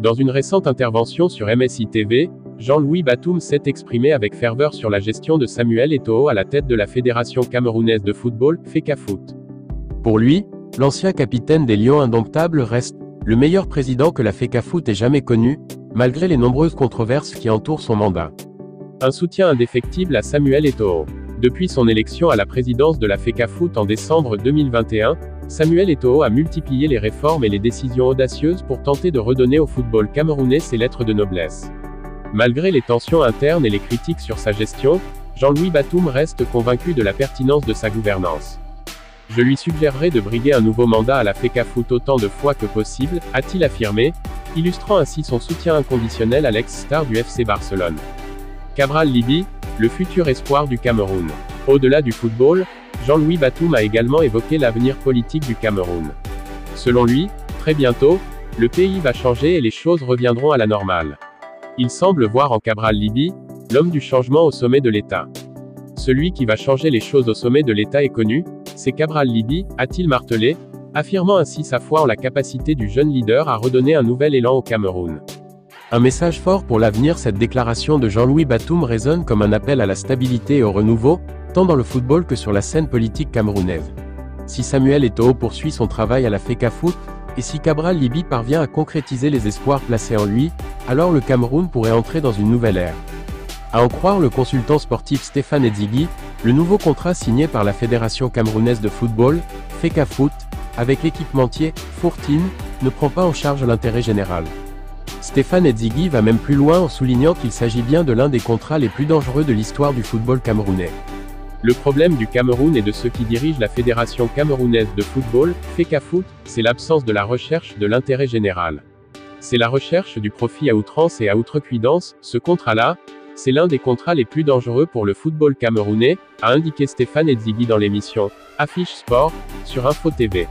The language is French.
Dans une récente intervention sur MSI TV, Jean-Louis Batoum s'est exprimé avec ferveur sur la gestion de Samuel Eto'o à la tête de la Fédération camerounaise de football, FECAFOOT. Pour lui, l'ancien capitaine des Lions indomptables reste le meilleur président que la FECAFOOT ait jamais connu, malgré les nombreuses controverses qui entourent son mandat. Un soutien indéfectible à Samuel Eto'o. Depuis son élection à la présidence de la FECAFOOT en décembre 2021, Samuel Eto'o a multiplié les réformes et les décisions audacieuses pour tenter de redonner au football camerounais ses lettres de noblesse. Malgré les tensions internes et les critiques sur sa gestion, Jean-Louis Batoum reste convaincu de la pertinence de sa gouvernance. Je lui suggérerai de briguer un nouveau mandat à la FECAFOOT autant de fois que possible, a-t-il affirmé, illustrant ainsi son soutien inconditionnel à l'ex-star du FC Barcelone. Cabral Libby, le futur espoir du Cameroun. Au-delà du football, Jean-Louis Batoum a également évoqué l'avenir politique du Cameroun. Selon lui, très bientôt, le pays va changer et les choses reviendront à la normale. Il semble voir en Cabral Libby, l'homme du changement au sommet de l'État. Celui qui va changer les choses au sommet de l'État est connu, c'est Cabral Libby, a-t-il martelé, affirmant ainsi sa foi en la capacité du jeune leader à redonner un nouvel élan au Cameroun. Un message fort pour l'avenir. Cette déclaration de Jean-Louis Batoum résonne comme un appel à la stabilité et au renouveau, tant dans le football que sur la scène politique camerounaise. Si Samuel Eto'o poursuit son travail à la FECAFOOT, et si Cabral Libby parvient à concrétiser les espoirs placés en lui, alors le Cameroun pourrait entrer dans une nouvelle ère. À en croire le consultant sportif Stéphane Edzigui, le nouveau contrat signé par la Fédération camerounaise de football, FECAFOOT, avec l'équipementier, Fourtine, ne prend pas en charge l'intérêt général. Stéphane Edzigui va même plus loin en soulignant qu'il s'agit bien de l'un des contrats les plus dangereux de l'histoire du football camerounais. Le problème du Cameroun et de ceux qui dirigent la Fédération camerounaise de football, FECAFOOT, c'est l'absence de la recherche de l'intérêt général. C'est la recherche du profit à outrance et à outrecuidance. Ce contrat-là, c'est l'un des contrats les plus dangereux pour le football camerounais, a indiqué Stéphane Edzigui dans l'émission Affiche Sport, sur Info TV.